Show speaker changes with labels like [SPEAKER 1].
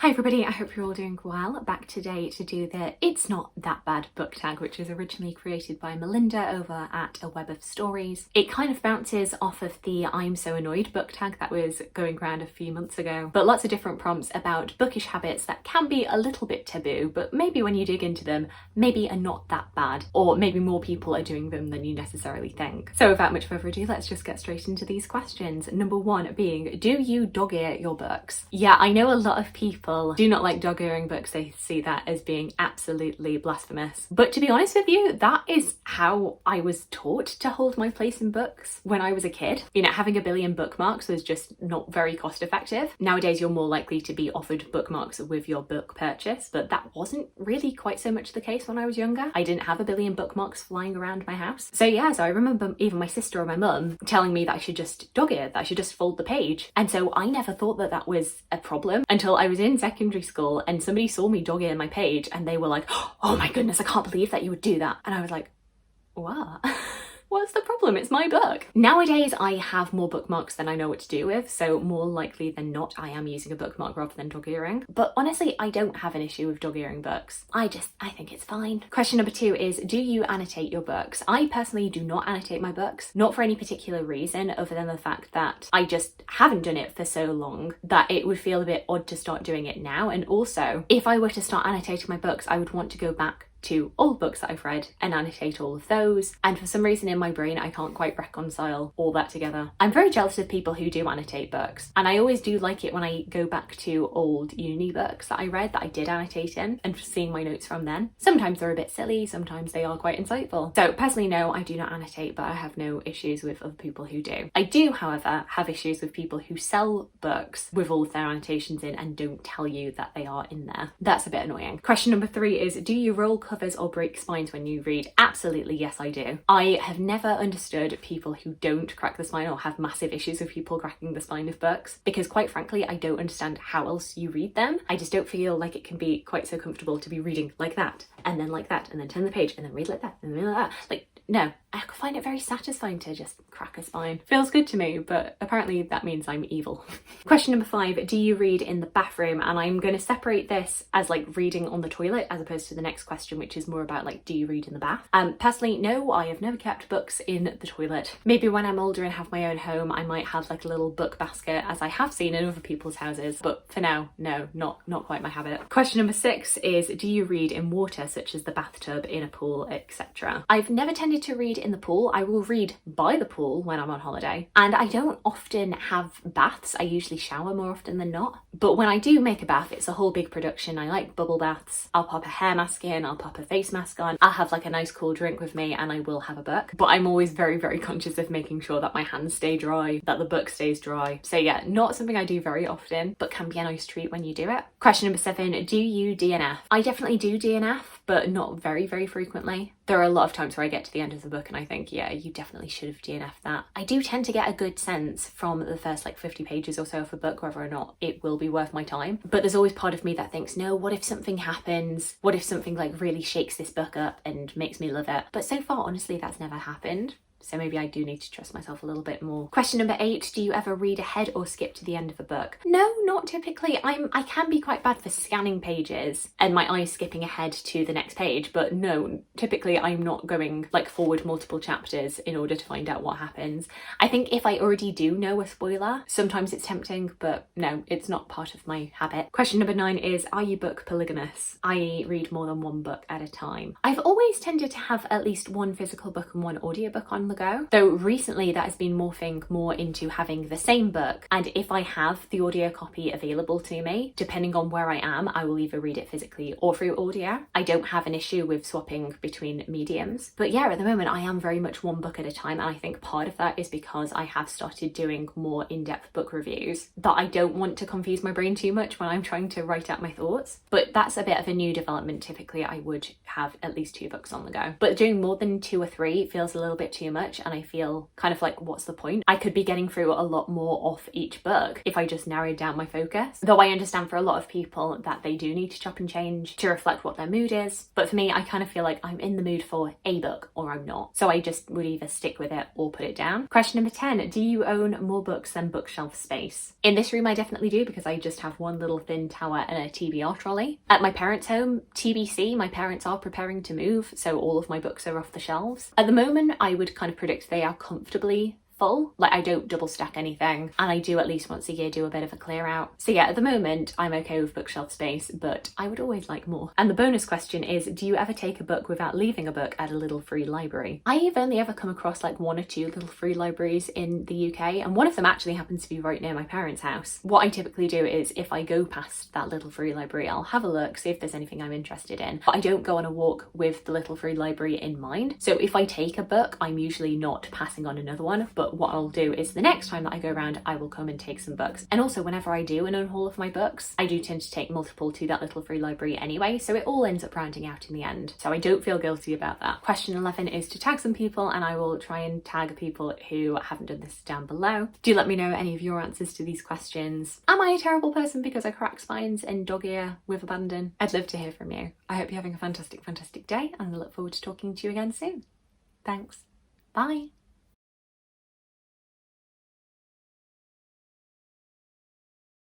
[SPEAKER 1] Hi everybody, I hope you're all doing well. Back today to do the It's Not That Bad book tag, which was originally created by Melinda over at A Web of Stories. It kind of bounces off of the I'm So Annoyed book tag that was going around a few months ago, but lots of different prompts about bookish habits that can be a little bit taboo, but maybe when you dig into them, maybe are not that bad, or maybe more people are doing them than you necessarily think. So without much further ado, let's just get straight into these questions. Number one being, do you dog-ear your books? Yeah, I know a lot of people do not like dog-earing books. They see that as being absolutely blasphemous. But to be honest with you, that is how I was taught to hold my place in books when I was a kid. You know, having a billion bookmarks was just not very cost effective. Nowadays, you're more likely to be offered bookmarks with your book purchase, but that wasn't really quite so much the case when I was younger. I didn't have a billion bookmarks flying around my house. So yeah, so I remember even my sister or my mum telling me that I should just dog-ear, that I should just fold the page. And so I never thought that that was a problem until I was in secondary school and somebody saw me dog-ear my page and they were like, oh my goodness, I can't believe that you would do that. And I was like, what? What's the problem? It's my book. Nowadays, I have more bookmarks than I know what to do with, so more likely than not, I am using a bookmark rather than dog-earing. But honestly, I don't have an issue with dog-earing books. I think it's fine. Question number two is, do you annotate your books? I personally do not annotate my books, not for any particular reason other than the fact that I just haven't done it for so long that it would feel a bit odd to start doing it now. And also, if I were to start annotating my books, I would want to go back to all the books that I've read and annotate all of those, and for some reason in my brain I can't quite reconcile all that together. I'm very jealous of people who do annotate books, and I always do like it when I go back to old uni books that I read that I did annotate in and seeing my notes from then. Sometimes they're a bit silly, sometimes they are quite insightful. So personally, no, I do not annotate, but I have no issues with other people who do. I do, however, have issues with people who sell books with all of their annotations in and don't tell you that they are in there. That's a bit annoying. Question number three is, do you roll covers or break spines when you read? Absolutely, yes, I do. I have never understood people who don't crack the spine or have massive issues with people cracking the spine of books, because quite frankly, I don't understand how else you read them. I just don't feel like it can be quite so comfortable to be reading like that, and then like that, and then turn the page, and then read like that, and then read like that. Like, no, I find it very satisfying to just crack a spine. Feels good to me, but apparently that means I'm evil. Question number five, do you read in the bathroom? And I'm going to separate this as like reading on the toilet as opposed to the next question, which is more about like, do you read in the bath? Personally, no, I have never kept books in the toilet. Maybe when I'm older and have my own home, I might have like a little book basket, as I have seen in other people's houses, but for now, no, not quite my habit. Question number six is, do you read in water, such as the bathtub, in a pool, etc.? I've never tended to read in the pool. I will read by the pool when I'm on holiday, and I don't often have baths. I usually shower more often than not, but when I do make a bath, it's a whole big production. I like bubble baths. I'll pop a hair mask in, I'll pop a face mask on, I'll have like a nice cool drink with me, and I will have a book, but I'm always very, very conscious of making sure that my hands stay dry, that the book stays dry. So yeah, not something I do very often, but can be a nice treat when you do it. Question number seven, do you DNF? I definitely do DNF, but not very, very frequently. There are a lot of times where I get to the end of the book and I think, yeah, you definitely should have DNF'd that. I do tend to get a good sense from the first like 50 pages or so of a book whether or not it will be worth my time. But there's always part of me that thinks, no, what if something happens? What if something like really shakes this book up and makes me love it? But so far, honestly, that's never happened. So maybe I do need to trust myself a little bit more. Question number eight, do you ever read ahead or skip to the end of a book? No, not typically. I can be quite bad for scanning pages and my eyes skipping ahead to the next page, but no, typically I'm not going like forward multiple chapters in order to find out what happens. I think if I already do know a spoiler, sometimes it's tempting, but no, it's not part of my habit. Question number nine is, are you book polygamous? I read more than one book at a time. I've always tended to have at least one physical book and one audiobook on the go, though recently that has been morphing more into having the same book, and if I have the audio copy available to me, depending on where I am, I will either read it physically or through audio. I don't have an issue with swapping between mediums, but yeah, at the moment I am very much one book at a time, and I think part of that is because I have started doing more in-depth book reviews that I don't want to confuse my brain too much when I'm trying to write out my thoughts. But that's a bit of a new development. Typically I would have at least two books on the go, but doing more than two or three feels a little bit too much. much and I feel kind of like, what's the point? I could be getting through a lot more off each book if I just narrowed down my focus. Though I understand for a lot of people that they do need to chop and change to reflect what their mood is. But for me, I kind of feel like I'm in the mood for a book or I'm not. So I just would either stick with it or put it down. Question number 10, do you own more books than bookshelf space? In this room, I definitely do, because I just have one little thin tower and a TBR trolley. At my parents' home, TBC, my parents are preparing to move, so all of my books are off the shelves. At the moment, I would kind of predict they are comfortably full. Like, I don't double stack anything, and I do at least once a year do a bit of a clear out. So yeah, at the moment I'm okay with bookshelf space, but I would always like more. And the bonus question is, do you ever take a book without leaving a book at a little free library? I've only ever come across like 1 or 2 little free libraries in the UK, and one of them actually happens to be right near my parents' house. What I typically do is, if I go past that little free library, I'll have a look, see if there's anything I'm interested in, but I don't go on a walk with the little free library in mind. So if I take a book, I'm usually not passing on another one, but what I'll do is the next time that I go around, I will come and take some books. And also, whenever I do an unhaul of my books, I do tend to take multiple to that little free library anyway, so it all ends up rounding out in the end. So I don't feel guilty about that. Question 11 is to tag some people, and I will try and tag people who haven't done this down below. Do let me know any of your answers to these questions. Am I a terrible person because I crack spines in dog ear with abandon? I'd love to hear from you. I hope you're having a fantastic, fantastic day, and I look forward to talking to you again soon. Thanks. Bye.